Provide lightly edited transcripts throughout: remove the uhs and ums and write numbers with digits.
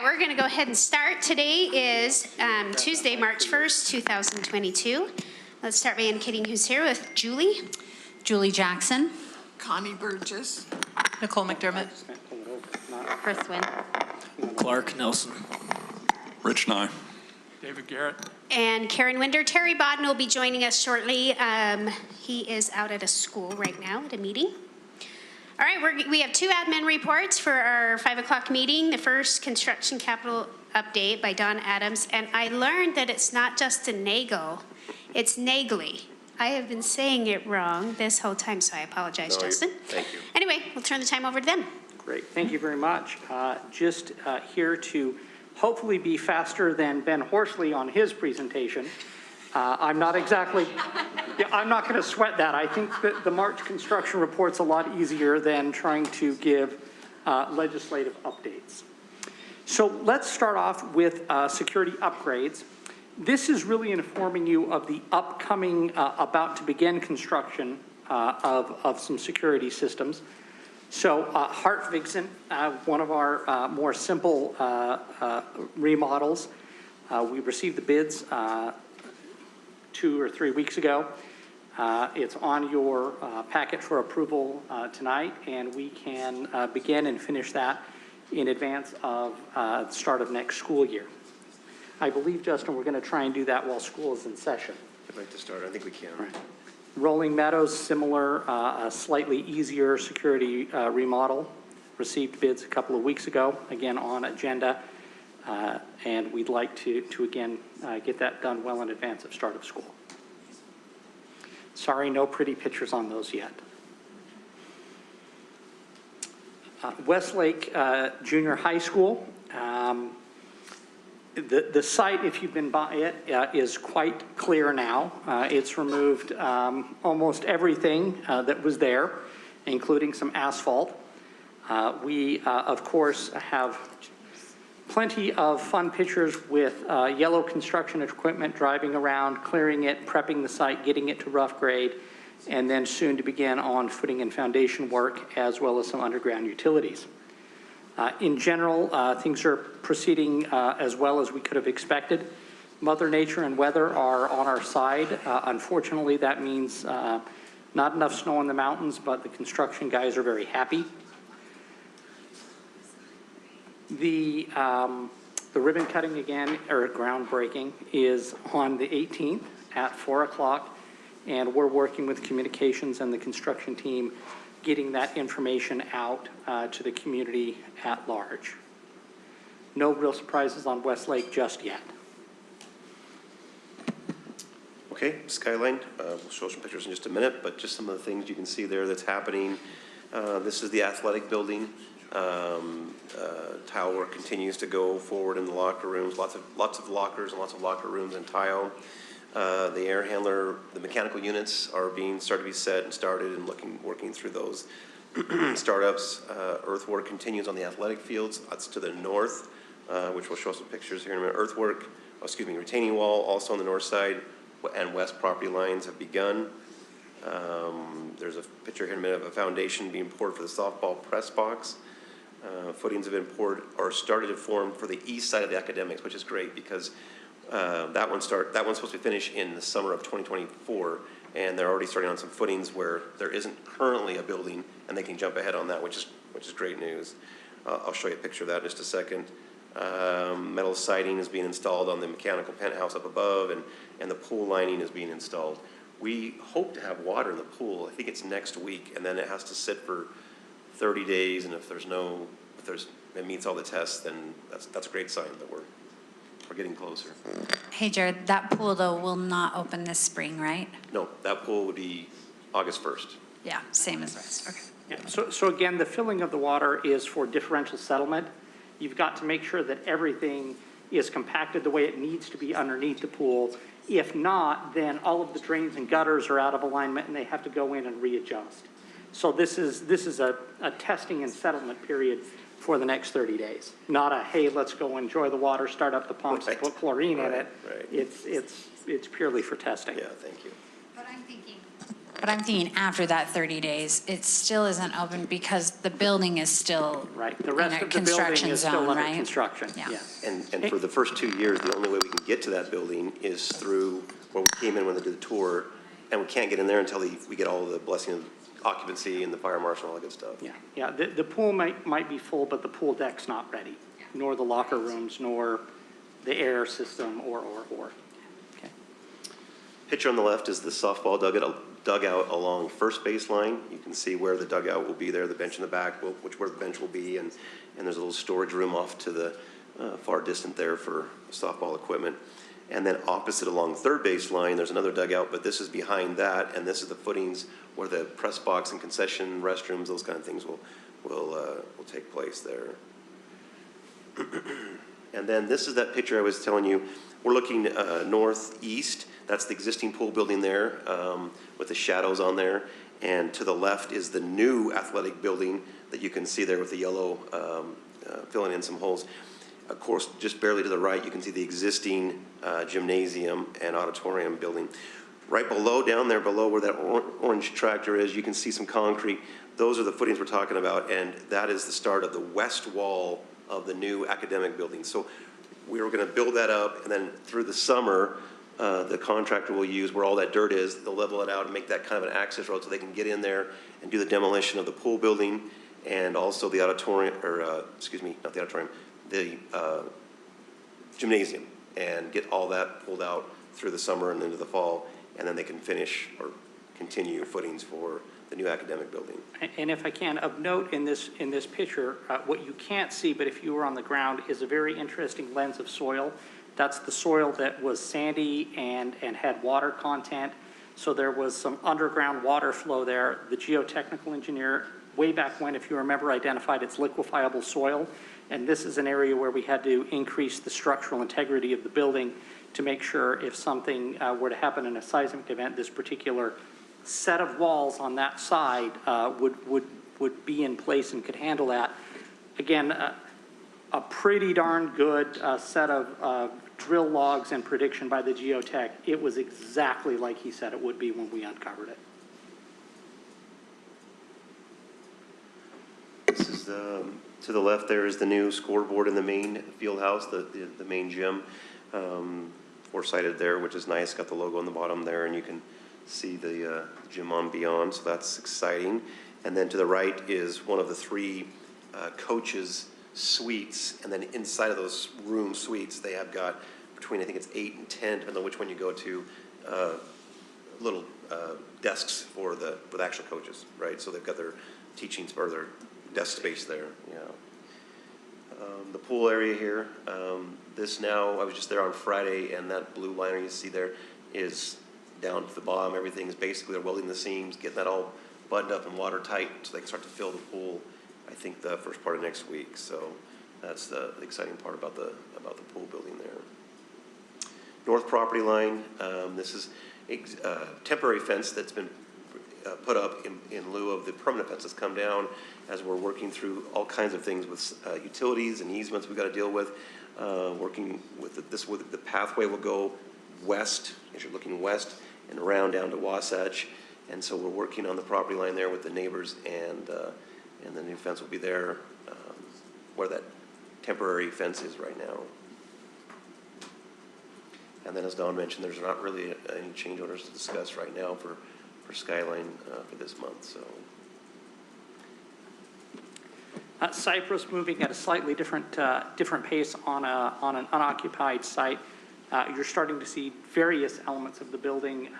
right, we're going to go ahead and start. Today is Tuesday, March 1st, 2022. Let's start by indicating who's here with Julie. Julie Jackson. Connie Burgess. Nicole McDermott. Chris Wynn. Clark Nelson. Rich Nye. David Garrett. And Karen Winder. Terry Bodden will be joining us shortly. He is out at a school right now at a meeting. All right, we have two admin reports for our 5 o'clock meeting. The first, construction capital update by Don Adams. And I learned that it's not just a Nagel, it's Nagley. I have been saying it wrong this whole time, so I apologize, Justin. Thank you. Anyway, we'll turn the time over to them. Great, thank you very much. Just here to hopefully be faster than Ben Horsley on his presentation. I'm not exactly, I'm not going to sweat that. I think that the March construction report's a lot easier than trying to give legislative updates. So let's start off with security upgrades. This is really informing you of the upcoming, about to begin construction of some security systems. So Hartvigsen, one of our more simple remodels, we received the bids 2 or 3 weeks ago. It's on your packet for approval tonight, and we can begin and finish that in advance of the start of next school year. I believe, Justin, we're going to try and do that while school is in session. I'd like to start. I think we can. Right. Rolling Meadows, similar, a slightly easier security remodel. Received bids a couple of weeks ago, again on agenda, and we'd like to again get that done well in advance of start of school. Sorry, no pretty pictures on those yet. Westlake Junior High School. The site, if you've been by it, is quite clear now. It's removed almost everything that was there, including some asphalt. We, of course, have plenty of fun pictures with yellow construction equipment driving around, clearing it, prepping the site, getting it to rough grade, and then soon to begin on footing and foundation work, as well as some underground utilities. In general, things are proceeding as well as we could have expected. Mother Nature and weather are on our side. Unfortunately, that means not enough snow in the mountains, but the construction guys are very happy. The ribbon cutting again, or groundbreaking, is on the 18th at 4 o'clock, and we're working with communications and the construction team getting that information out to the community at large. No real surprises on Westlake just yet. Okay, Skyline, we'll show some pictures in just a minute, but just some of the things you can see there that's happening. This is the athletic building. Tile work continues to go forward in the locker rooms, lots of lockers and lots of locker rooms and tile. The air handler, the mechanical units are started to be set and started and working through those startups. Earthwork continues on the athletic fields. That's to the north, which we'll show some pictures here in a minute. Retaining wall also on the north side and west property lines have begun. There's a picture here in a minute of a foundation being poured for the softball press box. Footings have been poured or started to form for the east side of the academics, which is great because that one's supposed to finish in the summer of 2024, and they're already starting on some footings where there isn't currently a building, and they can jump ahead on that, which is great news. I'll show you a picture of that in just a second. Metal siding is being installed on the mechanical penthouse up above, and the pool lining is being installed. We hope to have water in the pool. I think it's next week, and then it has to sit for 30 days, and if it meets all the tests, then that's a great sign that we're getting closer. Hey, Jared, that pool, though, will not open this spring, right? No, that pool would be August 1st. Yeah, same as the rest. Okay. Yeah, so again, the filling of the water is for differential settlement. You've got to make sure that everything is compacted the way it needs to be underneath the pool. If not, then all of the drains and gutters are out of alignment and they have to go in and readjust. So this is a testing and settlement period for the next 30 days. Not a, hey, let's go enjoy the water, start up the pumps, Right. put chlorine in Right, it. right. It's purely for testing. Yeah, thank you. But I'm thinking, But I'm thinking after that 30 days, it still isn't open because the building is still Right, the in rest a of the building construction is still zone, under right? construction, Yeah. yes. And for the first 2 years, the only way we can get to that building is through where we came in when they did the tour, and we can't get in there until we get all the blessing of occupancy and the fire marshal and all that good stuff. Yeah, the pool might be full, but the pool deck's not ready, nor the locker rooms, nor the air system, or. Okay. Picture on the left is the softball dugout along first baseline. You can see where the dugout will be there, the bench in the back, where the bench will be, and there's a little storage room off to the far distant there for softball equipment. And then opposite along third baseline, there's another dugout, but this is behind that, and this is the footings where the press box and concession restrooms, those kind of things will take place there. And then this is that picture I was telling you. We're looking northeast. That's the existing pool building there with the shadows on there. And to the left is the new athletic building that you can see there with the yellow filling in some holes. Of course, just barely to the right, you can see the existing gymnasium and auditorium building. Right below, down there below where that orange tractor is, you can see some concrete. Those are the footings we're talking about, and that is the start of the west wall of the new academic building. So we were going to build that up, and then through the summer, the contractor will use where all that dirt is, they'll level it out and make that kind of an access road so they can get in there and do the demolition of the pool building and also the auditorium, or excuse me, not the auditorium, the gymnasium, and get all that pulled out through the summer and into the fall, and then they can finish or continue footings for the new academic building. And if I can, of note in this picture, what you can't see, but if you were on the ground, is a very interesting lens of soil. That's the soil that was sandy and had water content. So there was some underground water flow there. The geotechnical engineer, way back when, if you remember, identified it's liquefiable soil. And this is an area where we had to increase the structural integrity of the building to make sure if something were to happen in a seismic event, this particular set of walls on that side would be in place and could handle that. Again, a pretty darn good set of drill logs and prediction by the geotech. It was exactly like he said it would be when we uncovered it. This is to the left there is the new scoreboard in the main field house, the main gym. Four-sided there, which is nice. Got the logo on the bottom there, and you can see the gym on beyond, so that's exciting. And then to the right is one of the three coaches' suites, and then inside of those room suites, they have got between, I think it's 8 and 10, depending on which one you go to, little desks for with actual coaches, right? So they've got their teachings for their desk space there, yeah. The pool area here, this now, I was just there on Friday, and that blue liner you see there is down to the bottom. Everything is basically, they're welding the seams, getting that all buttoned up and watertight so they can start to fill the pool, I think, the first part of next week. So that's the exciting part about the pool building there. North property line, this is a temporary fence that's been put up in lieu of the permanent fence that's come down as we're working through all kinds of things with utilities and easements we've got to deal with. Working with the pathway will go west, as you're looking west, and around down to Wasatch. And so we're working on the property line there with the neighbors, and the new fence will be there where that temporary fence is right now. And then, as Don mentioned, there's not really any change orders to discuss right now for Skyline for this month. So. Cypress moving at a slightly different pace on an unoccupied site. You're starting to see various elements of the building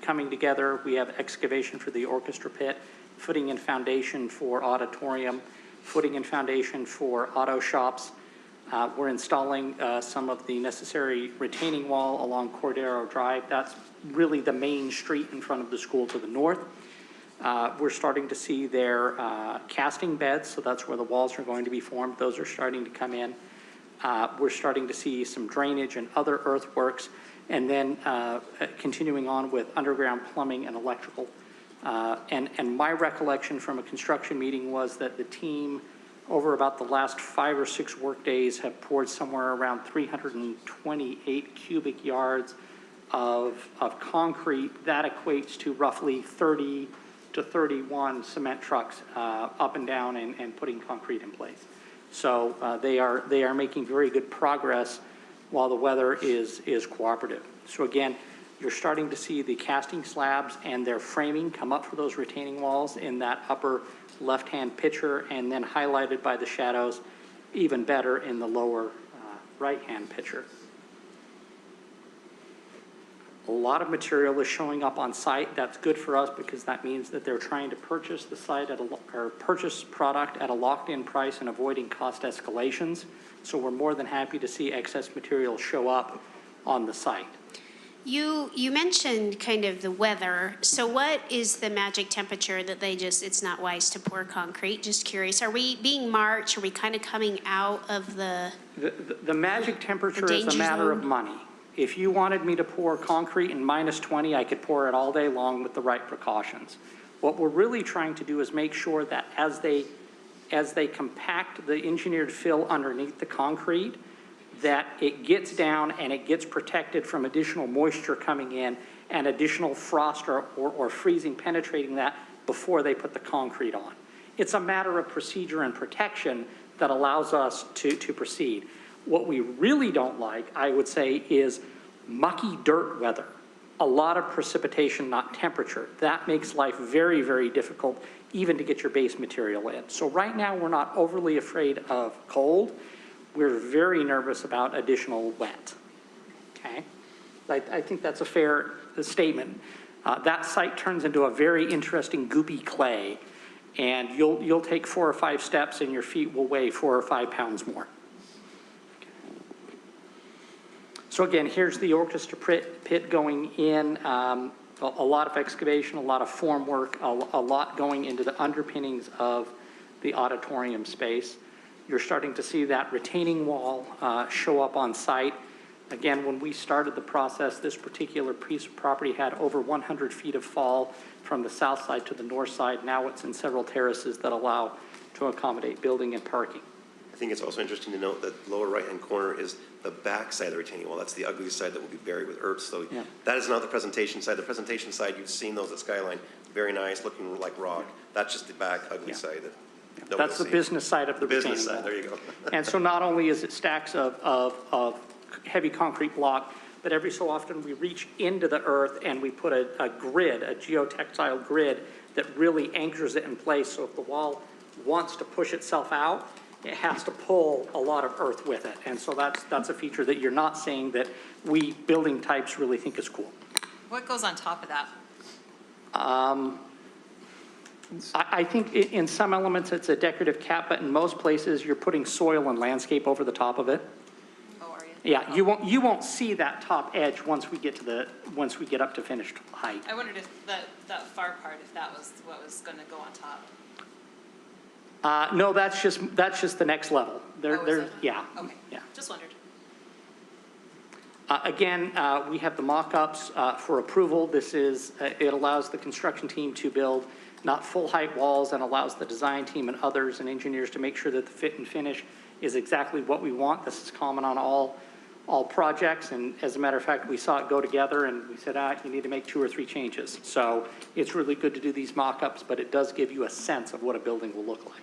coming together. We have excavation for the orchestra pit, footing and foundation for auditorium, footing and foundation for auto shops. We're installing some of the necessary retaining wall along Cordero Drive. That's really the main street in front of the school to the north. We're starting to see their casting beds, so that's where the walls are going to be formed. Those are starting to come in. We're starting to see some drainage and other earthworks, and then continuing on with underground plumbing and electrical. And my recollection from a construction meeting was that the team, over about the last 5 or 6 work days, have poured somewhere around 328 cubic yards of concrete, that equates to roughly 30 to 31 cement trucks up and down and putting concrete in place. So they are making very good progress while the weather is cooperative. So again, you're starting to see the casting slabs and their framing come up for those retaining walls in that upper left-hand picture, and then highlighted by the shadows even better in the lower right-hand picture. A lot of material is showing up on site. That's good for us because that means that they're trying to purchase the site or purchase product at a locked-in price and avoiding cost escalations. So we're more than happy to see excess material show up on the site. You mentioned kind of the weather. So what is the magic temperature that it's not wise to pour concrete? Just curious. Are we being March? Are we kind of coming out of the magic temperature is a danger matter zone? of money. If you wanted me to pour concrete in -20, I could pour it all day long with the right precautions. What we're really trying to do is make sure that as they compact the engineered fill underneath the concrete, that it gets down and it gets protected from additional moisture coming in and additional frost or freezing penetrating that before they put the concrete on. It's a matter of procedure and protection that allows us to proceed. What we really don't like, I would say, is mucky dirt weather. A lot of precipitation, not temperature. That makes life very, very difficult even to get your base material in. So right now, we're not overly afraid of cold. We're very nervous about additional wet, okay? I think that's a fair statement. That site turns into a very interesting goopy clay, and you'll take 4 or 5 steps and your feet will weigh 4 or 5 pounds more. So again, here's the orchestra pit going in, a lot of excavation, a lot of form work, a lot going into the underpinnings of the auditorium space. You're starting to see that retaining wall show up on site. Again, when we started the process, this particular piece of property had over 100 feet of fall from the south side to the north side. Now it's in several terraces that allow to accommodate building and parking. I think it's also interesting to note that the lower right-hand corner is the back side of the retaining wall. That's the ugly side that will be buried with earth. So Yeah. that is not the presentation side. The presentation side, you've seen those at Skyline. Very nice, looking like rock. That's just the back ugly side that nobody That's the will see. business side of the Business retaining side, wall. there you go. And so not only is it stacks of heavy concrete block, but every so often we reach into the earth and we put a grid, a geotextile grid that really anchors it in place. So if the wall wants to push itself out, it has to pull a lot of earth with it. And so that's a feature that you're not seeing that we building types really think is cool. What goes on top of that? I think in some elements it's a decorative cap, but in most places you're putting soil and landscape over the top of it. Oh, are you? Yeah, you won't see that top edge once we get up to finished height. I wondered if that far part, if that was what was going to go on top. No, that's just the next level. Oh, is it? Yeah. Okay. Yeah. Just wondered. Again, we have the mock-ups for approval. It allows the construction team to build not full height walls and allows the design team and others and engineers to make sure that the fit and finish is exactly what we want. This is common on all projects, and as a matter of fact, we saw it go together and we said, you need to make 2 or 3 changes. So it's really good to do these mock-ups, but it does give you a sense of what a building will look like.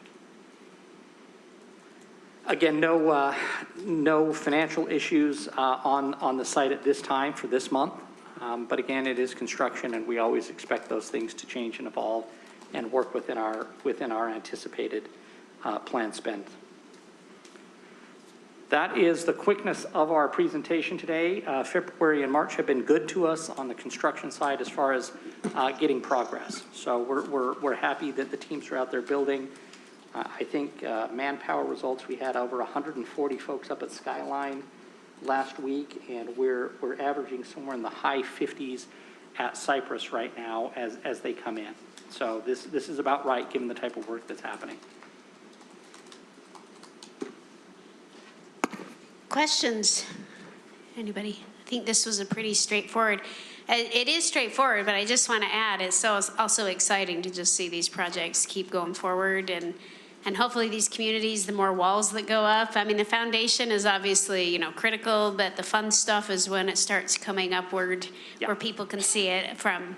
Again, no financial issues on the site at this time for this month. But again, it is construction, and we always expect those things to change and evolve and work within our anticipated planned spend. That is the quickness of our presentation today. February and March have been good to us on the construction side as far as getting progress. So we're happy that the teams are out there building. I think manpower results, we had over 140 folks up at Skyline last week, and we're averaging somewhere in the high 50s at Cypress right now as they come in. So this is about right given the type of work that's happening. Questions? Anybody? I think this was a pretty straightforward. It is straightforward, but I just want to add, it's also exciting to just see these projects keep going forward and And hopefully these communities, the more walls that go up, I mean, the foundation is obviously, you know, critical, but the fun stuff is when it starts coming upward Yeah. where people can see it from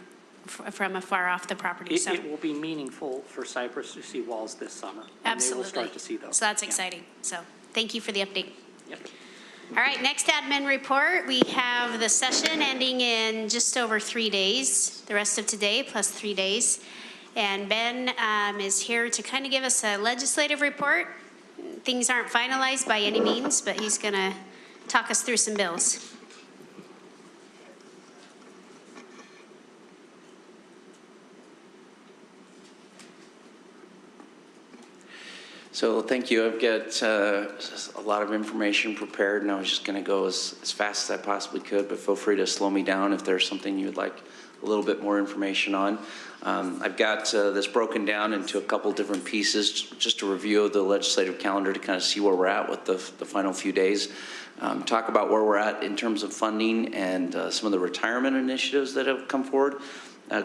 afar off the property. So It will be meaningful for Cyprus to see walls this summer. absolutely. And they will start to see those. So that's Yeah. exciting. So thank you for the update. Yep. All right, next admin report. We have the session ending in just over 3 days, the rest of today plus 3 days. And Ben is here to kind of give us a legislative report. Things aren't finalized by any means, but he's going to talk us through some bills. So thank you. I've got a lot of information prepared, and I was just going to go as fast as I possibly could, but feel free to slow me down if there's something you would like a little bit more information on. I've got this broken down into a couple different pieces, just a review of the legislative calendar to kind of see where we're at with the final few days. Talk about where we're at in terms of funding and some of the retirement initiatives that have come forward.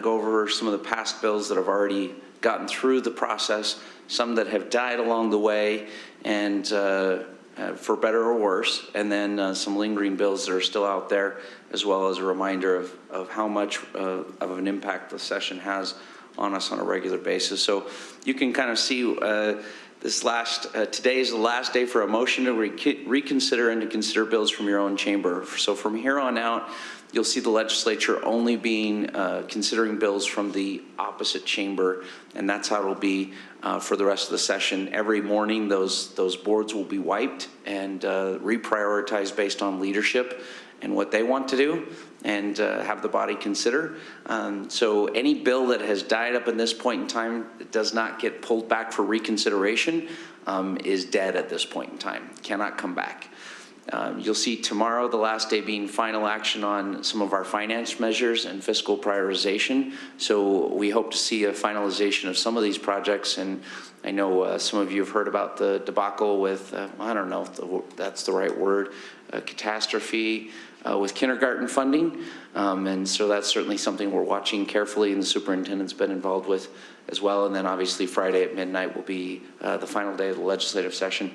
Go over some of the past bills that have already gotten through the process, some that have died along the way, and for better or worse, and then some lingering bills that are still out there, as well as a reminder of how much of an impact the session has on us on a regular basis. So you can kind of see today is the last day for a motion to reconsider and to consider bills from your own chamber. So from here on out, you'll see the legislature only being considering bills from the opposite chamber, and that's how it'll be for the rest of the session. Every morning, those boards will be wiped and reprioritized based on leadership and what they want to do, and have the body consider. So any bill that has died up in this point in time that does not get pulled back for reconsideration is dead at this point in time, cannot come back. You'll see tomorrow, the last day, being final action on some of our finance measures and fiscal prioritization. So we hope to see a finalization of some of these projects. And I know some of you have heard about the debacle with, I don't know if that's the right word, catastrophe with kindergarten funding. And so that's certainly something we're watching carefully, and the superintendent's been involved with as well. And then obviously Friday at midnight will be the final day of the legislative session.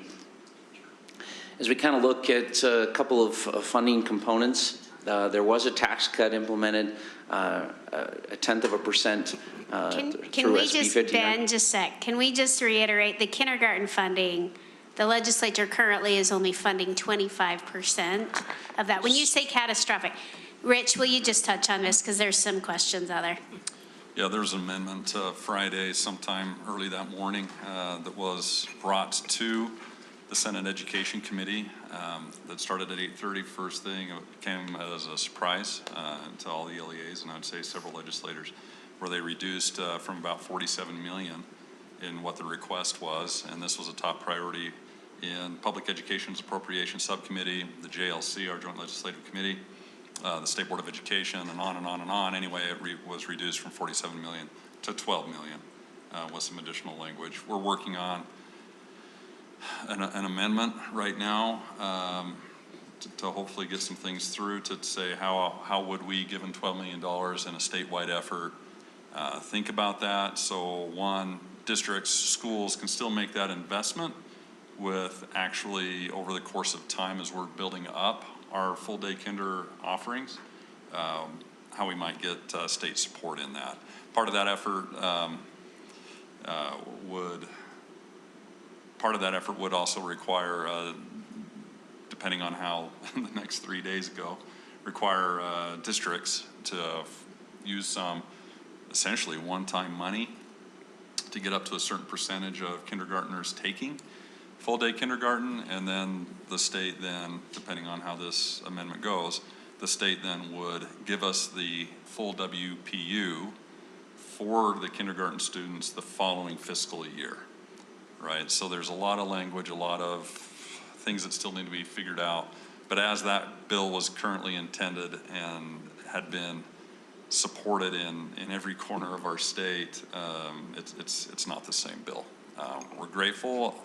As we kind of look at a couple of funding components, there was a tax cut implemented, 0.1% Can we SB just, 59. Ben, just a sec, can we just reiterate the kindergarten funding? The legislature currently is only funding 25% of that. When you say catastrophic, Rich, will you just touch on this, because there's some questions out there. Yeah, there's an amendment Friday sometime early that morning that was brought to the Senate Education Committee that started at 8:30 first thing. It came as a surprise to all the LEAs, and I would say several legislators, where they reduced from about 47 million in what the request was, and this was a top priority in Public Education's Appropriation Subcommittee, the JLC, our Joint Legislative Committee, the State Board of Education, and on and on and on. Anyway, it was reduced from 47 million to 12 million with some additional language. We're working on an amendment right now to hopefully get some things through to say how would we, given $12 million in a statewide effort, think about that. So one, districts, schools can still make that investment with actually over the course of time as we're building up our full day kinder offerings, how we might get state support in that. Part of that effort would also require, depending on how the next 3 days go, require districts to use some essentially one-time money to get up to a certain percentage of kindergartners taking full day kindergarten, and then the state then, depending on how this amendment goes, the state then would give us the full WPU for the kindergarten students the following fiscal year. Right, so there's a lot of language, a lot of things that still need to be figured out. But as that bill was currently intended and had been supported in every corner of our state, it's not the same bill. We're grateful,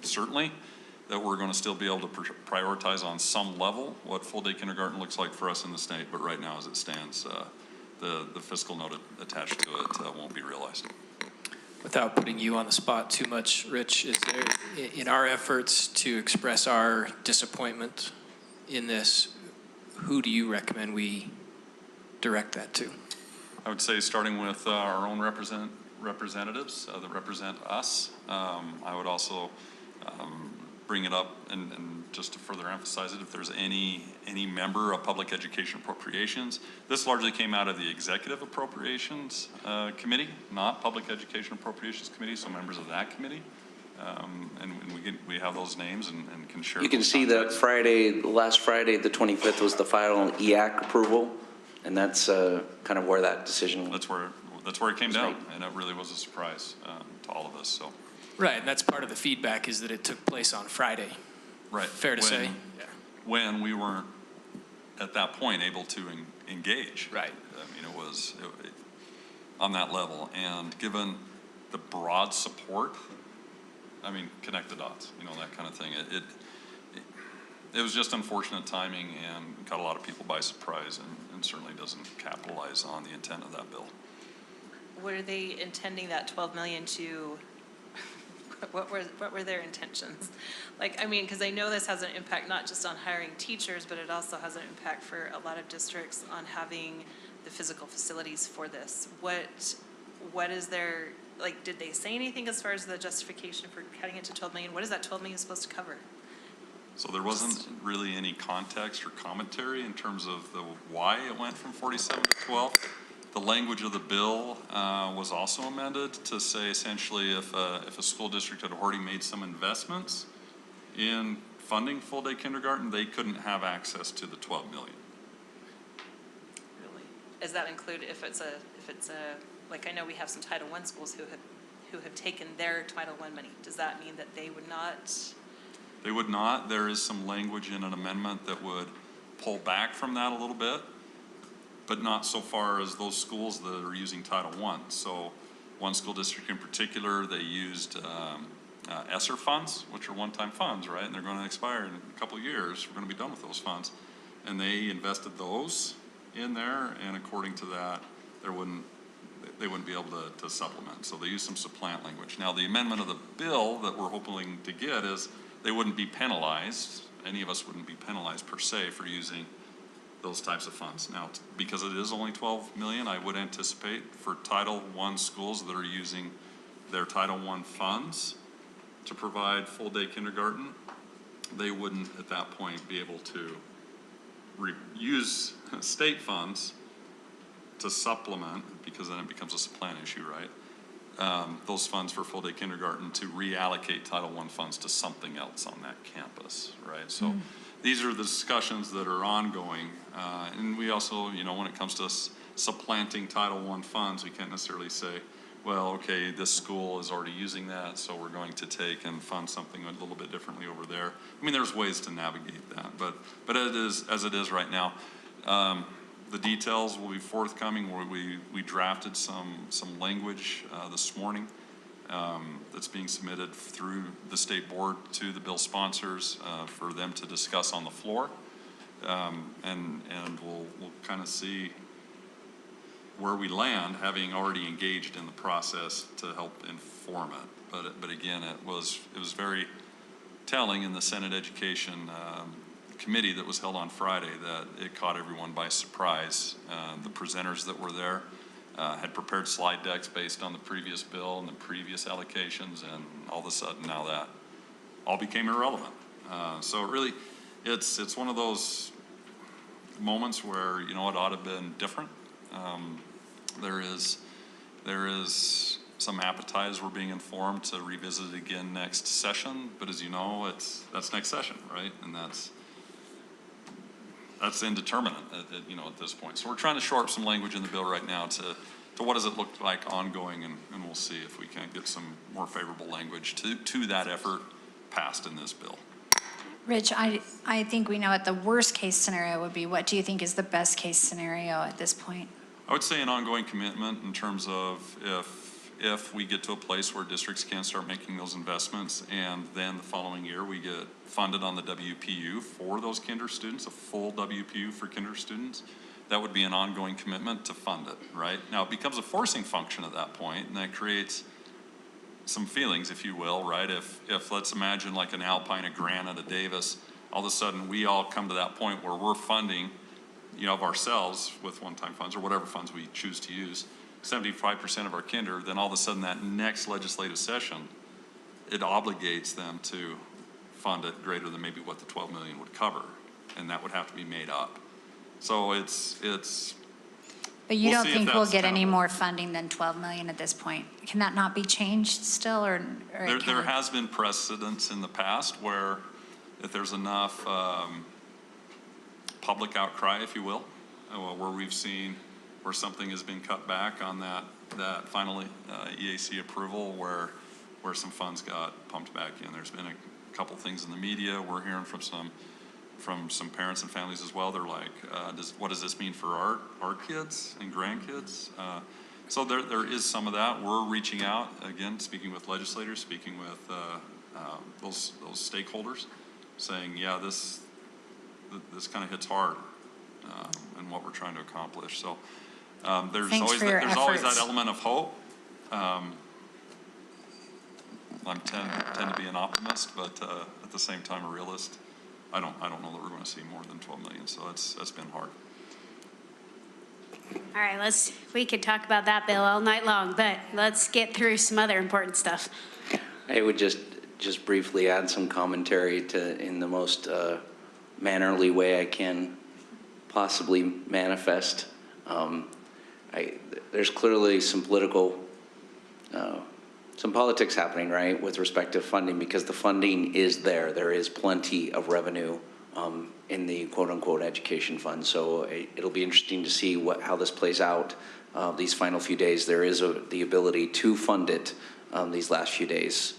certainly, that we're going to still be able to prioritize on some level what full day kindergarten looks like for us in the state. But right now, as it stands, the fiscal note attached to it won't be realized. Without putting you on the spot too much, Rich, is there, in our efforts to express our disappointment in this, who do you recommend we direct that to? I would say starting with our own representatives that represent us. I would also bring it up and just to further emphasize it, if there's any member of Public Education Appropriations. This largely came out of the Executive Appropriations Committee, not Public Education Appropriations Committee, so members of that committee. And we have those names and can share. You can see that last Friday, the 25th, was the final EAC approval, and that's kind of where that decision went. That's where it came down, and it really was a surprise to all of us. So. Right, and that's part of the feedback is that it took place on Friday. Right. Fair to say? Yeah. When we weren't at that point able to engage. Right. I mean, it was on that level, and given the broad support, I mean, connect the dots, that kind of thing. It was just unfortunate timing and caught a lot of people by surprise, and certainly doesn't capitalize on the intent of that bill. Were they intending that 12 million to? What were their intentions? Because I know this has an impact not just on hiring teachers, but it also has an impact for a lot of districts on having the physical facilities for this. What is their, did they say anything as far as the justification for cutting it to 12 million? What is that 12 million supposed to cover? So there wasn't really any context or commentary in terms of the why it went from 47 to 12. The language of the bill was also amended to say essentially if a school district had already made some investments in funding full-day kindergarten, they couldn't have access to the 12 million. Really? Does that include if it's a I know we have some Title I schools who have taken their Title I money. Does that mean that they would not? They would not. There is some language in an amendment that would pull back from that a little bit, but not so far as those schools that are using Title I. So one school district in particular, they used ESSER funds, which are one-time funds, right? And they're going to expire in a couple of years. We're going to be done with those funds. And they invested those in there, and according to that, they wouldn't be able to supplement. So they used some supplant language. Now, the amendment of the bill that we're hoping to get is they wouldn't be penalized. Any of us wouldn't be penalized per se for using those types of funds. Now, because it is only 12 million, I would anticipate for Title I schools that are using their Title I funds to provide full-day kindergarten, they wouldn't at that point be able to use state funds to supplement, because then it becomes a supplant issue, right? Those funds for full-day kindergarten to reallocate Title I funds to something else on that campus, right? So these are the discussions that are ongoing. And we also, when it comes to supplanting Title I funds, we can't necessarily say, well, okay, this school is already using that, so we're going to take and fund something a little bit differently over there. I mean, there's ways to navigate that, but it is as it is right now. The details will be forthcoming. We drafted some language this morning that's being submitted through the state board to the bill sponsors for them to discuss on the floor, and we'll kind of see where we land, having already engaged in the process to help inform it. But again, it was very telling in the Senate Education Committee that was held on Friday that it caught everyone by surprise. The presenters that were there had prepared slide decks based on the previous bill and the previous allocations, and all of a sudden now that all became irrelevant. So really, it's one of those moments where it ought to have been different. There is some appetite, as we're being informed, to revisit it again next session. But as you know, that's next session, right? And that's indeterminate at this point. So we're trying to shore up some language in the bill right now to what does it look like ongoing, and we'll see if we can get some more favorable language to that effort passed in this bill. Rich, I think we know what the worst case scenario would be. What do you think is the best case scenario at this point? I would say an ongoing commitment in terms of if we get to a place where districts can start making those investments, and then the following year we get funded on the WPU for those kinder students, a full WPU for kinder students, that would be an ongoing commitment to fund it, right? Now, it becomes a forcing function at that point, and that creates some feelings, if you will, right? If let's imagine like an Alpine, a Granite, a Davis, all of a sudden we all come to that point where we're funding, of ourselves with one-time funds or whatever funds we choose to use, 75% of our kinder, then all of a sudden that next legislative session, it obligates them to fund it greater than maybe what the 12 million would cover, and that would have to be made up. So it's. But you we'll don't see if think we'll that's get any tenable. more funding than 12 million at this point? Can that not be changed still, or it There can? has been precedents in the past where if there's enough public outcry, if you will, where we've seen where something has been cut back on that final EAC approval, where some funds got pumped back in. There's been a couple things in the media. We're hearing from some parents and families as well. They're like, what does this mean for our kids and grandkids? So there is some of that. We're reaching out, again, speaking with legislators, speaking with those stakeholders, saying, yeah, this kind of hits hard in what we're trying to accomplish. So there's Thanks always for your that efforts. element of hope. I tend to be an optimist, but at the same time a realist. I don't know that we're going to see more than 12 million, so that's been hard. All right, we could talk about that bill all night long, but let's get through some other important stuff. I would just briefly add some commentary in the most mannerly way I can possibly manifest. There's clearly some politics happening, right, with respect to funding, because the funding is there. There is plenty of revenue in the quote-unquote education fund. So it'll be interesting to see how this plays out these final few days. There is the ability to fund it these last few days.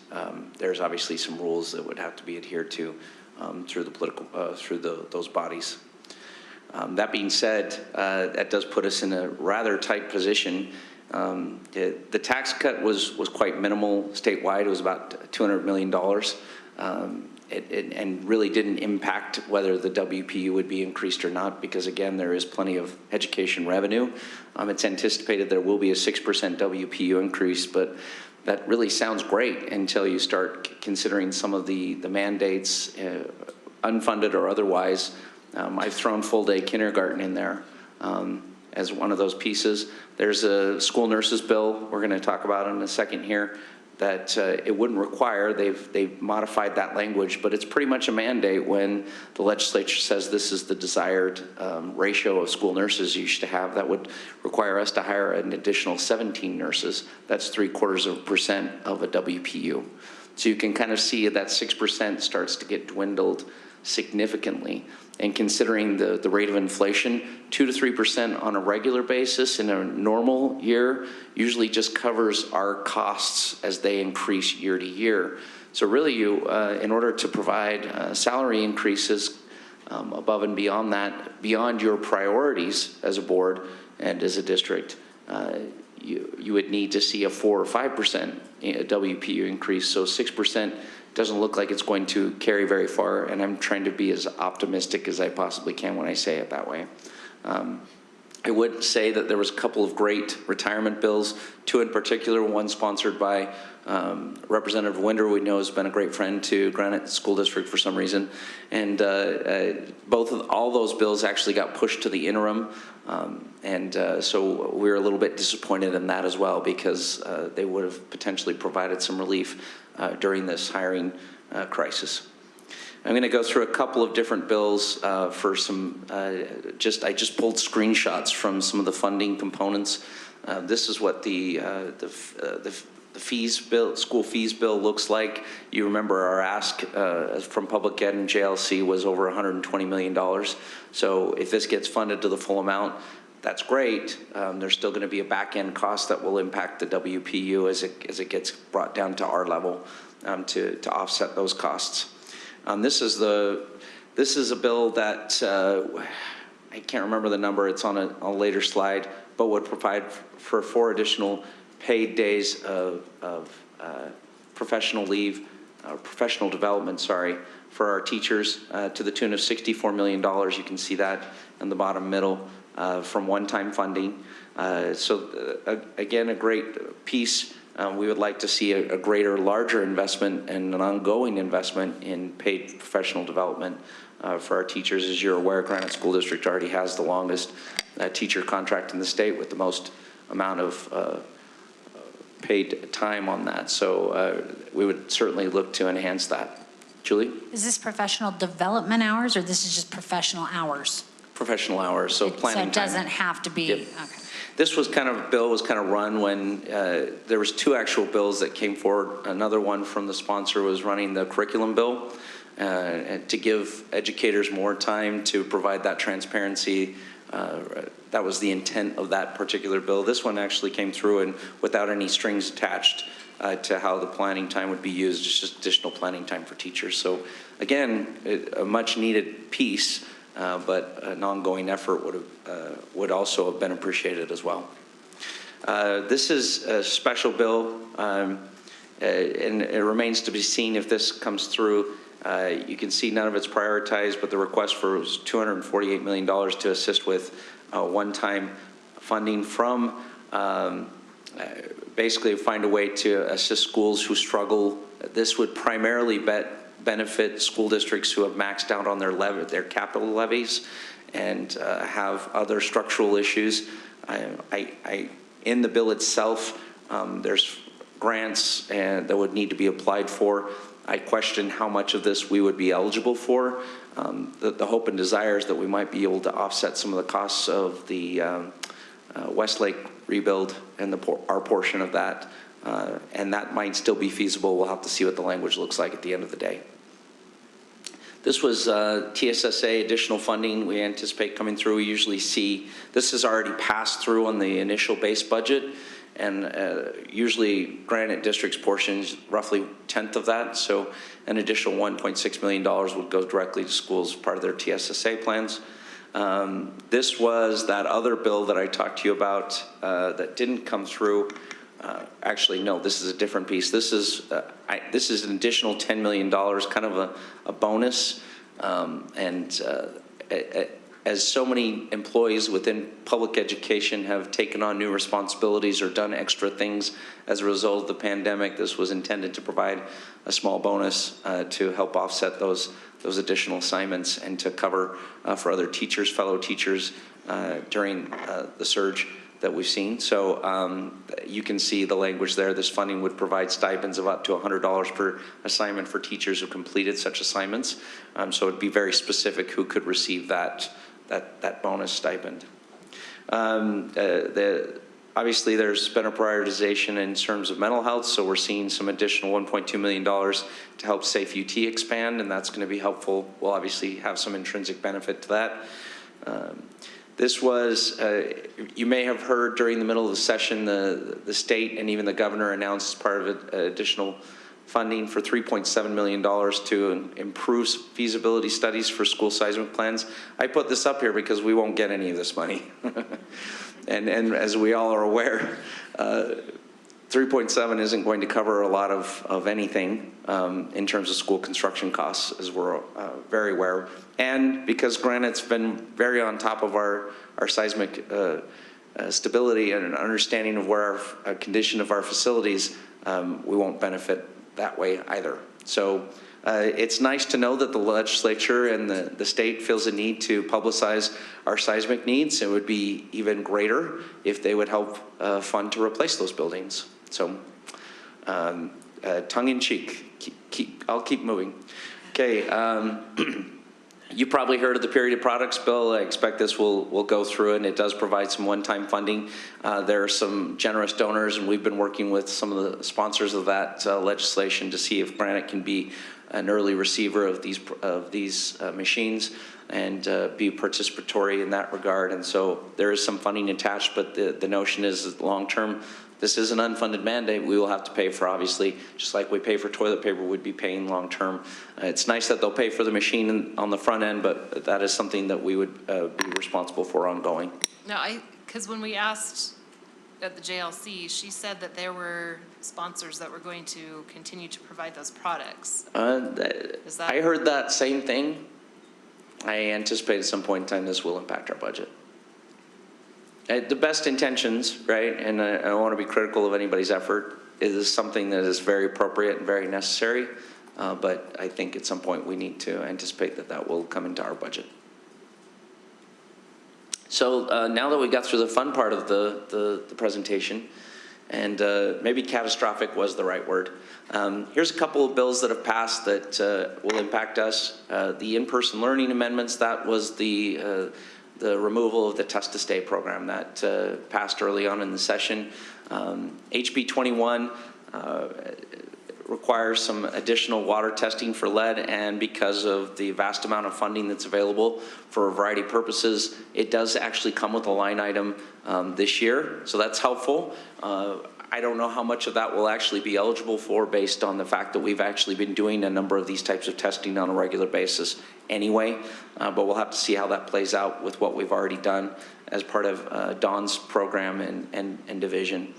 There's obviously some rules that would have to be adhered to through those bodies. That being said, that does put us in a rather tight position. The tax cut was quite minimal statewide. It was about $200 million. And really didn't impact whether the WPU would be increased or not, because again, there is plenty of education revenue. It's anticipated there will be a 6% WPU increase, but that really sounds great until you start considering some of the mandates, unfunded or otherwise. I've thrown full-day kindergarten in there as one of those pieces. There's a school nurses bill we're going to talk about in a second here that it wouldn't require. They've modified that language, but it's pretty much a mandate when the legislature says this is the desired ratio of school nurses you should have. That would require us to hire an additional 17 nurses. That's 0.75% of a WPU. So you can kind of see that 6% starts to get dwindled significantly. And considering the rate of inflation, 2 to 3% on a regular basis in a normal year usually just covers our costs as they increase year to year. So really you, in order to provide salary increases above and beyond that, beyond your priorities as a board and as a district, you would need to see a 4 or 5% WPU increase. So 6% doesn't look like it's going to carry very far, and I'm trying to be as optimistic as I possibly can when I say it that way. I would say that there was a couple of great retirement bills, two in particular, one sponsored by Representative Winder, we know has been a great friend to Granite School District for some reason, and all those bills actually got pushed to the interim, so we're a little bit disappointed in that as well, because they would have potentially provided some relief during this hiring crisis. I'm going to go through a couple of different bills for some, I just pulled screenshots from some of the funding components. This is what the fees bill, school fees bill looks like. You remember our ask from Public Ed and JLC was over $120 million. So if this gets funded to the full amount, that's great. There's still going to be a back-end cost that will impact the WPU as it gets brought down to our level to offset those costs. This is a bill that I can't remember the number. It's on a later slide, but would provide for 4 additional paid days of professional leave, professional development, for our teachers to the tune of $64 million. You can see that in the bottom middle from one-time funding. Again, a great piece We would like to see a greater, larger investment and an ongoing investment in paid professional development for our teachers. As you're aware, Granite School District already has the longest teacher contract in the state with the most amount of paid time on that. So we would certainly look to enhance that. Julie? Is this professional development hours, or this is just professional hours? Professional hours, so planning So it time. doesn't have to be, Yep. okay. This bill was kind of run when there was two actual bills that came forward. Another one from the sponsor was running the curriculum bill and to give educators more time to provide that transparency. That was the intent of that particular bill. This one actually came through and without any strings attached to how the planning time would be used, just additional planning time for teachers. So again, a much needed piece. But an ongoing effort would also have been appreciated as well. This is a special bill, and it remains to be seen if this comes through. You can see none of it's prioritized, but the request for was $248 million to assist with one-time funding from basically find a way to assist schools who struggle. This would primarily benefit school districts who have maxed out on their capital levies and have other structural issues. In the bill itself, there's grants that would need to be applied for. I question how much of this we would be eligible for. The hope and desire is that we might be able to offset some of the costs of the Westlake rebuild and our portion of that. And that might still be feasible. We'll have to see what the language looks like at the end of the day. This was TSSA additional funding we anticipate coming through. We usually see, this is already passed through on the initial base budget, and usually Granite District's portion is roughly 1/10 of that, so an additional $1.6 million would go directly to schools as part of their TSSA plans. This was that other bill that I talked to you about that didn't come through. Actually, no, this is a different piece. This is an additional $10 million, kind of a bonus. As so many employees within public education have taken on new responsibilities or done extra things as a result of the pandemic, this was intended to provide a small bonus to help offset those additional assignments and to cover for other teachers, fellow teachers during the surge that we've seen. So you can see the language there. This funding would provide stipends of up to $100 per assignment for teachers who completed such assignments. So it'd be very specific who could receive that bonus stipend. Obviously, there's been a prioritization in terms of mental health, so we're seeing some additional $1.2 million to help Safe UT expand, and that's going to be helpful. We'll obviously have some intrinsic benefit to that. This was, you may have heard during the middle of the session, the state and even the governor announced part of it, additional funding for $3.7 million to improve feasibility studies for school seismic plans. I put this up here because we won't get any of this money. and as we all are aware, 3.7 isn't going to cover a lot of anything in terms of school construction costs, as we're very aware. And because Granite's been very on top of our seismic stability and an understanding of where our condition of our facilities, we won't benefit that way either. So it's nice to know that the legislature and the state feels a need to publicize our seismic needs. It would be even greater if they would help fund to replace those buildings. So tongue in cheek, I'll keep moving. Okay. You probably heard of the period products bill. I expect this will go through, and it does provide some one-time funding. There are some generous donors, and we've been working with some of the sponsors of that legislation to see if Granite can be an early receiver of these machines and be participatory in that regard. And so there is some funding attached, but the notion is that long-term, this is an unfunded mandate we will have to pay for, obviously, just like we pay for toilet paper, we'd be paying long-term. It's nice that they'll pay for the machine on the front end, but that is something that we would be responsible for ongoing. No, because when we asked at the JLC, she said that there were sponsors that were going to continue to provide those products. I heard that same thing. I anticipate at some point in time this will impact our budget. The best intentions, right? And I don't want to be critical of anybody's effort. is something that is very appropriate and very necessary. But I think at some point we need to anticipate that that will come into our budget. So now that we got through the fun part of the presentation, and maybe catastrophic was the right word, here's a couple of bills that have passed that will impact us. The in-person learning amendments, that was the removal of the Tssa program that passed early on in the session. HB 21 requires some additional water testing for lead, and because of the vast amount of funding that's available for a variety of purposes, it does actually come with a line item this year, so that's helpful. I don't know how much of that we'll actually be eligible for based on the fact that we've actually been doing a number of these types of testing on a regular basis anyway, but we'll have to see how that plays out with what we've already done as part of Dawn's program and division.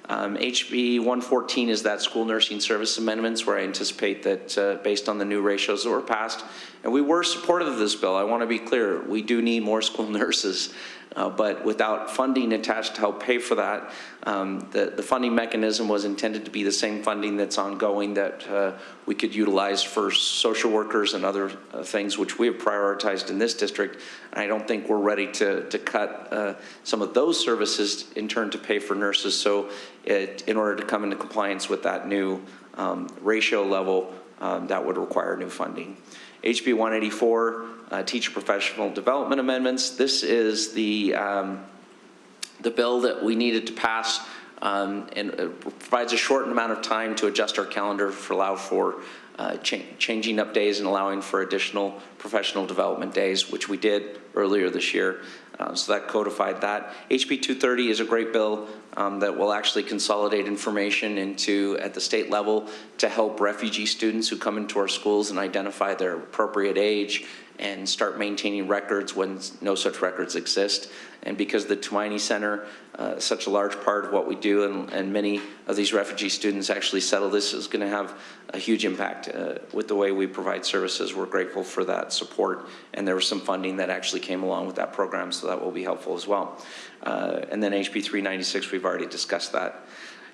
HB 114 is that school nursing service amendments, where I anticipate that based on the new ratios that were passed, and we were supportive of this bill. I want to be clear, we do need more school nurses, but without funding attached to help pay for that, the funding mechanism was intended to be the same funding that's ongoing that we could utilize for social workers and other things which we have prioritized in this district. And I don't think we're ready to cut some of those services in turn to pay for nurses. So in order to come into compliance with that new ratio level, that would require new funding. HB 184, teacher professional development amendments. This is the bill that we needed to pass, and it provides a shortened amount of time to adjust our calendar for allow for changing up days and allowing for additional professional development days, which we did earlier this year. So that codified that. HB 230 is a great bill that will actually consolidate information at the state level to help refugee students who come into our schools and identify their appropriate age and start maintaining records when no such records exist. And because the Tumaini Center is such a large part of what we do, and many of these refugee students actually settle, this is going to have a huge impact with the way we provide services. We're grateful for that support, and there was some funding that actually came along with that program, so that will be helpful as well. And then HB 396, we've already discussed that.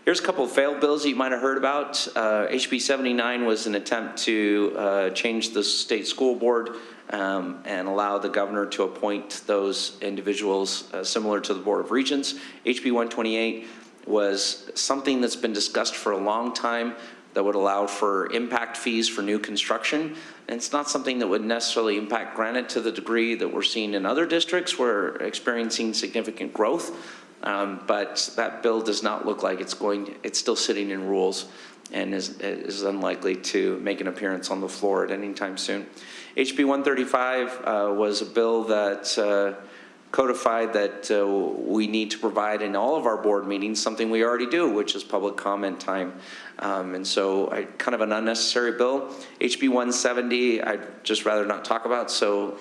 Here's a couple of failed bills that you might have heard about. HB 79 was an attempt to change the state school board and allow the governor to appoint those individuals similar to the Board of Regents. HB 128 was something that's been discussed for a long time that would allow for impact fees for new construction. And it's not something that would necessarily impact Granite to the degree that we're seeing in other districts where we're experiencing significant growth. But that bill does not look like it's still sitting in rules and is unlikely to make an appearance on the floor at any time soon. HB 135 was a bill that codified that we need to provide in all of our board meetings something we already do, which is public comment time. And so kind of an unnecessary bill. HB 170, I'd just rather not talk about. So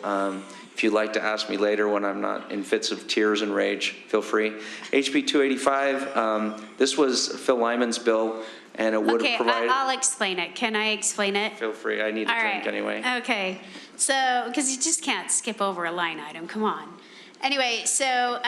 if you'd like to ask me later when I'm not in fits of tears and rage, feel free. HB 285, this was Phil Lyman's bill, and it would have provided... Okay, I'll explain it. Can I explain it? Feel free, I need a drink anyway. Okay, so, because you just can't skip over a line item, come on. Anyway, so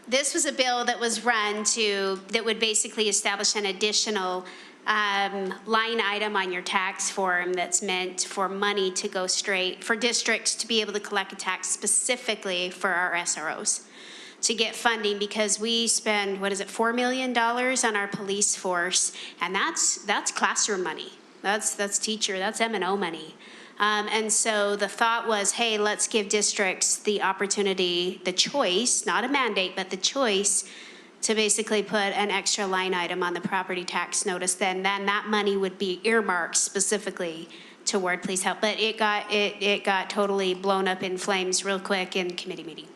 this was a bill that was run that would basically establish an additional line item on your tax form that's meant for money to go straight, for districts to be able to collect a tax specifically for our SROs, to get funding, because we spend, $4 million on our police force, and that's classroom money. That's teacher, that's M&O money. And so the thought was, hey, let's give districts the opportunity, the choice, not a mandate, but the choice to basically put an extra line item on the property tax notice. Then that money would be earmarked specifically toward police help. But it got totally blown up in flames real quick in committee meeting.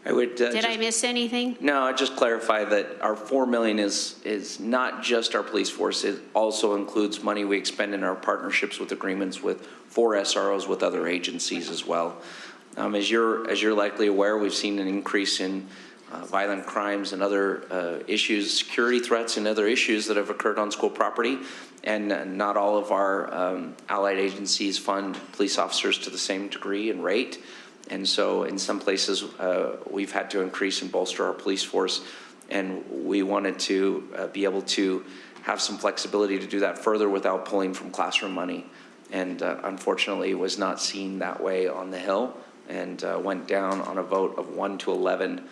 I would, Did I miss anything? No, I'd just clarify that our $4 million is not just our police force. It also includes money we expend in our partnerships with agreements for SROs with other agencies as well. As you're likely aware, we've seen an increase in violent crimes and other issues, security threats and other issues that have occurred on school property. And not all of our allied agencies fund police officers to the same degree and rate. And so in some places, we've had to increase and bolster our police force. And we wanted to be able to have some flexibility to do that further without pulling from classroom money. And unfortunately, it was not seen that way on the Hill, and went down on a vote of 1 to 11.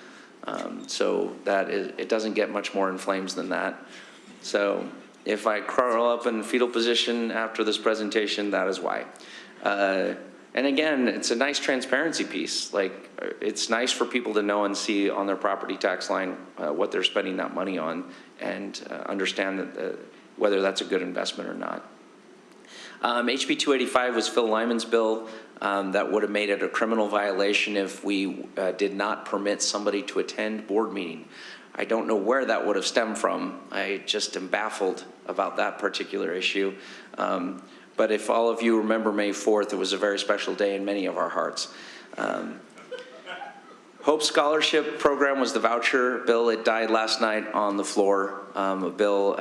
So that is, it doesn't get much more in flames than that. So if I curl up in fetal position after this presentation, that is why. And again, it's a nice transparency piece. Like, it's nice for people to know and see on their property tax line what they're spending that money on, and understand that whether that's a good investment or not. HB 285 was Phil Lyman's bill that would have made it a criminal violation if we did not permit somebody to attend board meeting. I don't know where that would have stemmed from. I just am baffled about that particular issue. But if all of you remember May 4th, it was a very special day in many of our hearts. Hope Scholarship Program was the voucher bill. It died last night on the floor. A bill,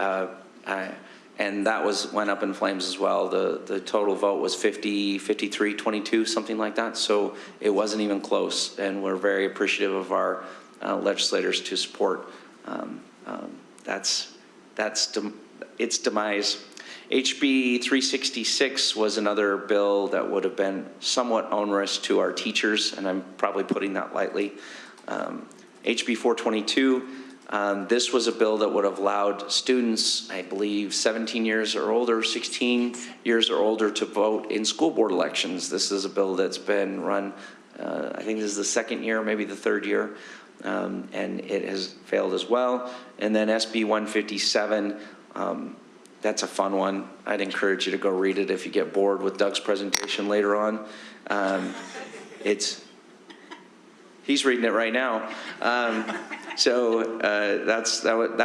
and that went up in flames as well. The total vote was 50, 53, 22, something like that. So it wasn't even close, and we're very appreciative of our legislators to support its demise. HB 366 was another bill that would have been somewhat onerous to our teachers, and I'm probably putting that lightly. HB 422, this was a bill that would have allowed students, I believe 17 years or older, 16 years or older, to vote in school board elections. This is a bill that's been run, I think this is the second year, maybe the third year, and it has failed as well. And then SB 157, that's a fun one. I'd encourage you to go read it if you get bored with Doug's presentation later on. He's reading it right now. That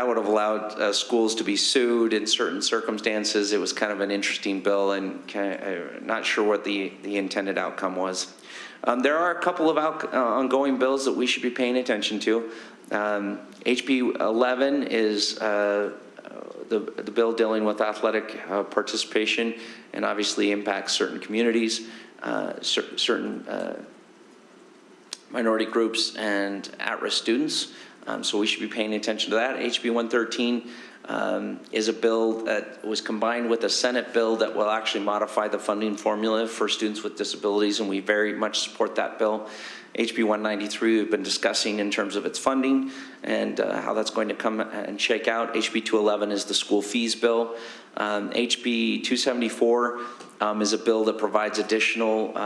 would have allowed schools to be sued in certain circumstances. It was kind of an interesting bill, and not sure what the intended outcome was. There are a couple of ongoing bills that we should be paying attention to. HB 11 is the bill dealing with athletic participation, and obviously impacts certain communities, certain minority groups, and at-risk students. So we should be paying attention to that. HB 113 is a bill that was combined with a Senate bill that will actually modify the funding formula for students with disabilities, and we very much support that bill. HB 193 we've been discussing in terms of its funding and how that's going to come and shake out. HB 211 is the school fees bill. HB 274 is a bill that provides additional,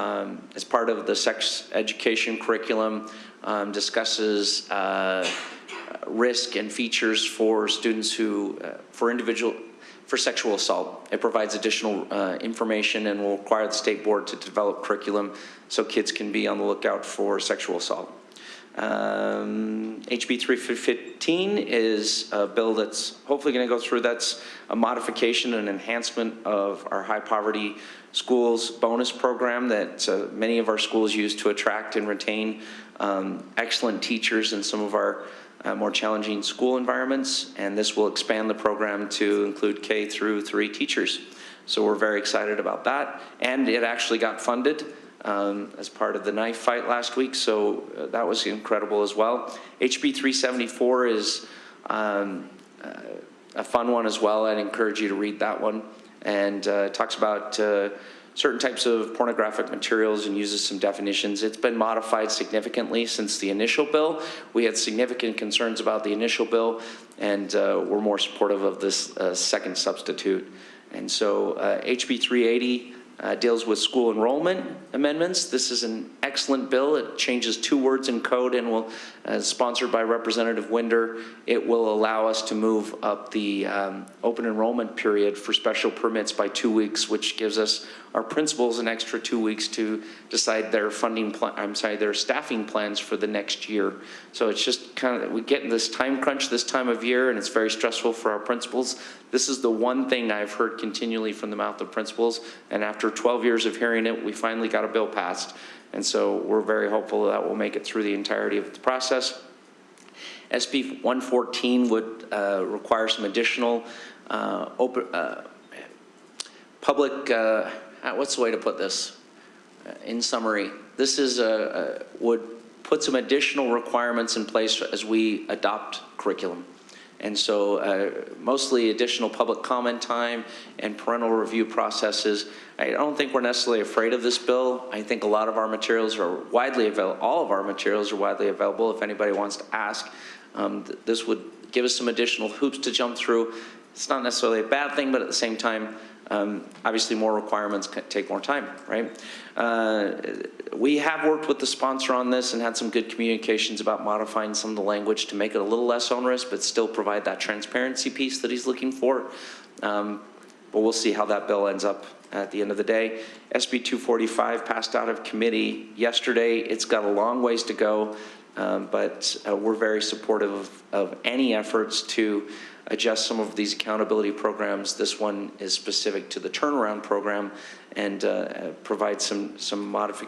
as part of the sex education curriculum, discusses risk and features for students who, for sexual assault. It provides additional information and will require the state board to develop curriculum so kids can be on the lookout for sexual assault. HB 315 is a bill that's hopefully going to go through. That's a modification and enhancement of our high poverty schools bonus program that many of our schools use to attract and retain excellent teachers in some of our more challenging school environments, and this will expand the program to include K through 3 teachers. So we're very excited about that, and it actually got funded as part of the knife fight last week, so that was incredible as well. HB 374 is a fun one as well. I'd encourage you to read that one, and talks about certain types of pornographic materials and uses some definitions. It's been modified significantly since the initial bill. We had significant concerns about the initial bill, and we're more supportive of this second substitute. And so HB 380 deals with school enrollment amendments. This is an excellent bill. It changes 2 words in code and will, sponsored by Representative Winder, it will allow us to move up the open enrollment period for special permits by 2 weeks, which gives us our principals an extra 2 weeks to decide their their staffing plans for the next year. So it's just kind of, we get in this time crunch this time of year, and it's very stressful for our principals. This is the one thing I've heard continually from the mouth of principals, and after 12 years of hearing it, we finally got a bill passed. And so we're very hopeful that we'll make it through the entirety of the process. SB 114 would require some additional public, what's the way to put this? In summary, this is would put some additional requirements in place as we adopt curriculum. And so mostly additional public comment time and parental review processes. I don't think we're necessarily afraid of this bill. I think a lot of our materials are widely available. All of our materials are widely available if anybody wants to ask. This would give us some additional hoops to jump through. It's not necessarily a bad thing, but at the same time, obviously more requirements take more time, right? We have worked with the sponsor on this and had some good communications about modifying some of the language to make it a little less onerous, but still provide that transparency piece that he's looking for. But we'll see how that bill ends up at the end of the day. SB 245 passed out of committee yesterday. It's got a long ways to go, but we're very supportive of any efforts to adjust some of these accountability programs. This one is specific to the turnaround program and provide some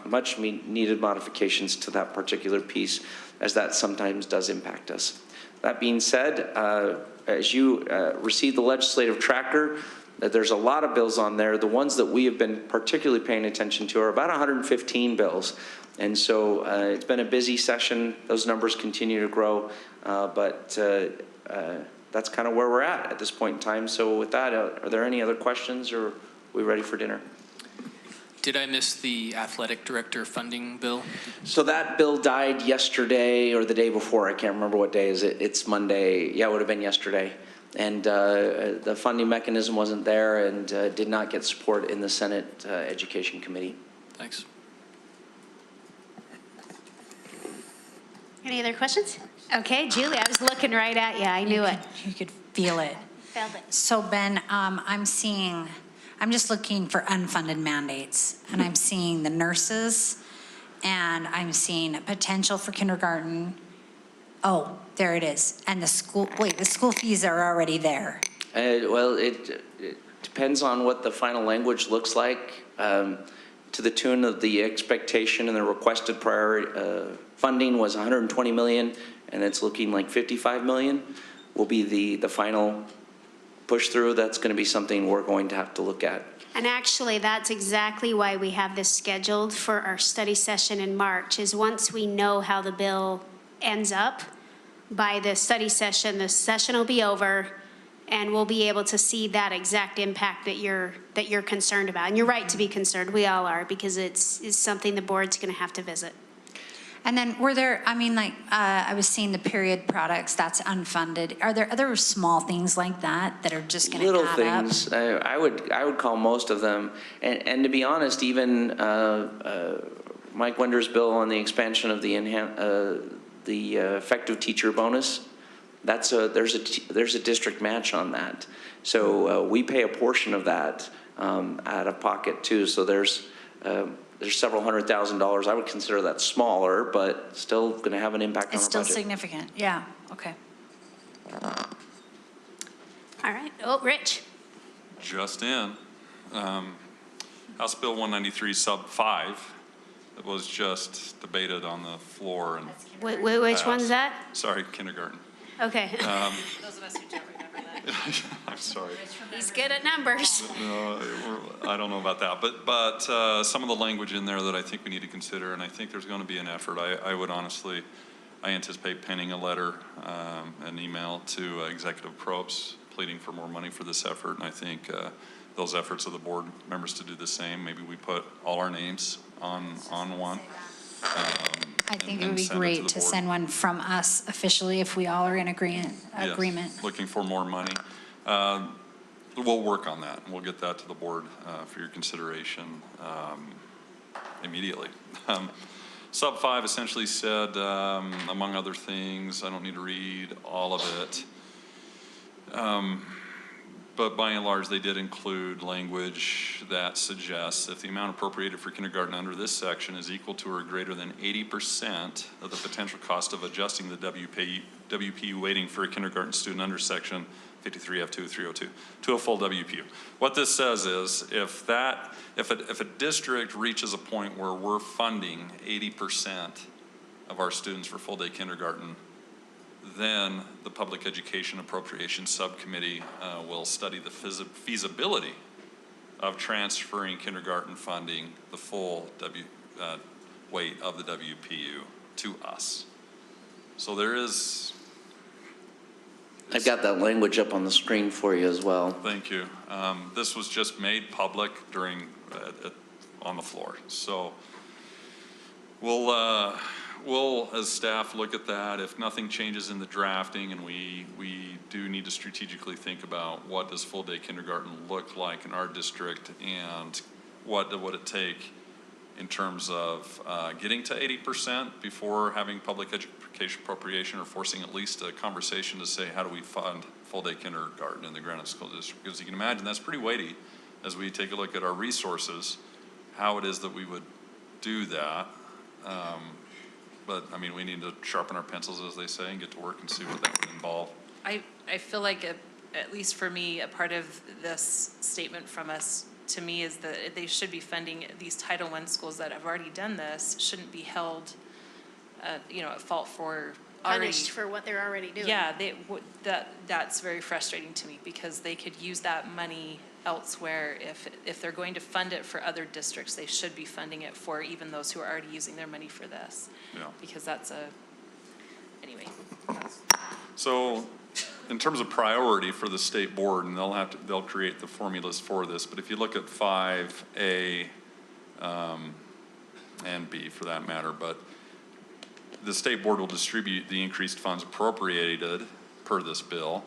much needed modifications to that particular piece, as that sometimes does impact us. That being said, as you receive the legislative tracker, there's a lot of bills on there. The ones that we have been particularly paying attention to are about 115 bills. And so it's been a busy session. Those numbers continue to grow, but that's kind of where we're at this point in time. So with that, are there any other questions, or are we ready for dinner? Did I miss the athletic director funding bill? So that bill died yesterday or the day before. I can't remember what day is it. It's Monday. Yeah, it would have been yesterday. And the funding mechanism wasn't there and did not get support in the Senate Education Committee. Thanks. Any other questions? Okay, Julie, I was looking right at you. I knew it. You could feel it. Felt it. So Ben, I'm just looking for unfunded mandates, and I'm seeing the nurses, and I'm seeing a potential for kindergarten. Oh, there it is. And the school fees are already there. Well, it depends on what the final language looks like. To the tune of the expectation and the requested priority funding was 120 million, and it's looking like 55 million will be the final push through. That's going to be something we're going to have to look at. And actually, that's exactly why we have this scheduled for our study session in March, is once we know how the bill ends up, by the study session, the session will be over, and we'll be able to see that exact impact that you're concerned about. And you're right to be concerned. We all are, because it's something the board's going to have to visit. And then were there, I was seeing the period products, that's unfunded. Are there other small things like that are just going to add up? Little things. I would call most of them. And to be honest, even Mike Wender's bill on the expansion of the effective teacher bonus, there's a district match on that. So we pay a portion of that out of pocket too. So there's several $100,000. I would consider that smaller, but still going to have an impact on our budget. It's still significant. Yeah. Okay. All right. Oh, Rich. Just in, House Bill 193 sub 5, that was just debated on the floor and Which one's that? Sorry, kindergarten. Okay. Those of us who don't remember that. I'm sorry. He's good at numbers. No, I don't know about that, but some of the language in there that I think we need to consider, and I think there's going to be an effort. I anticipate penning a letter, an email to executive probes pleading for more money for this effort, and I think those efforts of the board members to do the same. Maybe we put all our names on one. I think it would be great to send one from us officially if we all are in agreement. Yes, looking for more money. We'll work on that, and we'll get that to the board for your consideration immediately. Sub 5 essentially said, among other things, I don't need to read all of it, but by and large, they did include language that suggests if the amount appropriated for kindergarten under this section is equal to or greater than 80% of the potential cost of adjusting the WPU weighting for a kindergarten student under section 53F2302 to a full WPU. What this says is if a district reaches a point where we're funding 80% of our students for full day kindergarten, then the Public Education Appropriations Subcommittee will study the feasibility of transferring kindergarten funding, the full weight of the WPU, to us. So there is, I've got that language up on the screen for you as well. thank you. This was just made public during, on the floor. So we'll, as staff, look at that. If nothing changes in the drafting, and we do need to strategically think about what does full-day kindergarten look like in our district, and what would it take in terms of getting to 80% before having public education appropriation, or forcing at least a conversation to say, how do we fund full-day kindergarten in the Granite School District? Because you can imagine that's pretty weighty as we take a look at our resources, how it is that we would do that. But I mean, we need to sharpen our pencils, as they say, and get to work and see what that would involve. I feel like, at least for me, a part of this statement from us, to me, is that they should be funding these Title I schools that have already done this, shouldn't be held, at fault for Punished for what they're already doing. Yeah, that's very frustrating to me, because they could use that money elsewhere. If they're going to fund it for other districts, they should be funding it for even those who are already using their money for this. Yeah. Because anyway. So in terms of priority for the state board, and they'll create the formulas for this, but if you look at 5A and B for that matter, but the state board will distribute the increased funds appropriated per this bill,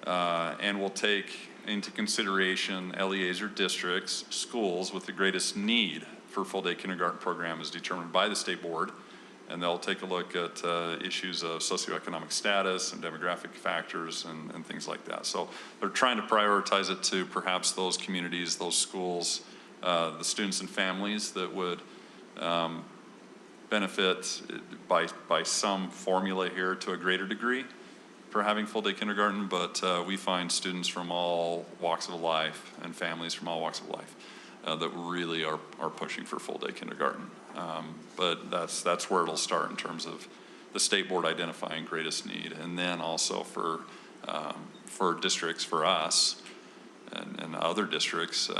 and will take into consideration LEAs or districts, schools with the greatest need for full-day kindergarten program is determined by the state board, and they'll take a look at issues of socioeconomic status and demographic factors and things like that. So they're trying to prioritize it to perhaps those communities, those schools, the students and families that would benefit by some formula here to a greater degree for having full-day kindergarten, but we find students from all walks of life and families from all walks of life that really are pushing for full-day kindergarten. But that's where it'll start in terms of the state board identifying greatest need, and then also for districts, for us and other districts,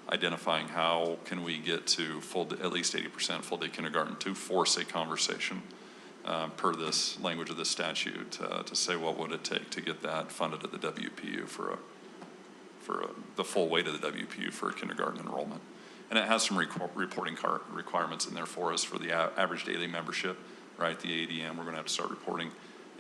identifying how can we get to at least 80% full-day kindergarten to force a conversation per this language of the statute to say what would it take to get that funded at the WPU for the full weight of the WPU for kindergarten enrollment. And it has some reporting requirements in there for us for the average daily membership, right? The ADM, we're going to have to start reporting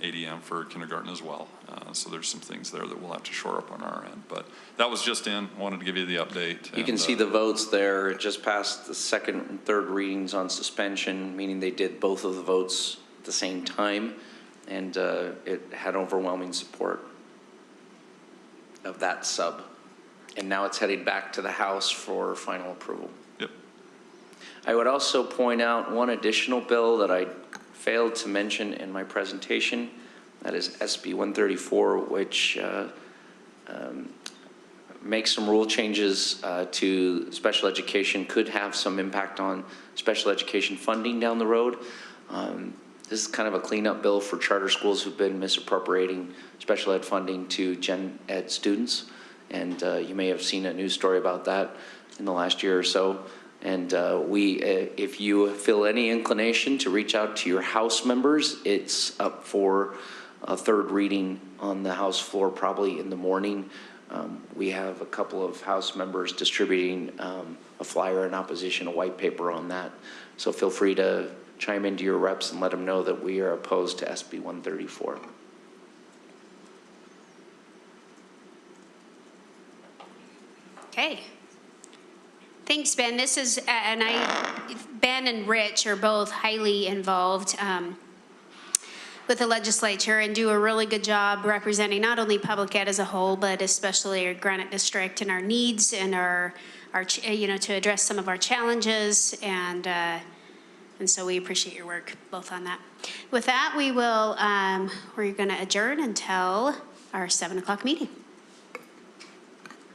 ADM for kindergarten as well. So there's some things there that we'll have to shore up on our end. But that was just wanted to give you the update. You can see the votes there. It just passed the second and third readings on suspension, meaning they did both of the votes at the same time, and it had overwhelming support of that sub. And now it's headed back to the House for final approval. Yep. I would also point out one additional bill that I failed to mention in my presentation. That is SB 134, which makes some rule changes to special education, could have some impact on special education funding down the road. This is kind of a cleanup bill for charter schools who've been misappropriating special ed funding to gen ed students. And you may have seen a news story about that in the last year or so. And if you feel any inclination to reach out to your House members, it's up for a third reading on the House floor probably in the morning. We have a couple of House members distributing a flyer in opposition, a white paper on that. So feel free to chime into your reps and let them know that we are opposed to SB 134. Okay. Thanks, Ben. This is, Ben and Rich are both highly involved with the legislature and do a really good job representing not only public ed as a whole, but especially our Granite District and our needs and our to address some of our challenges. And so we appreciate your work both on that. With that, we're going to adjourn until our 7 o'clock meeting.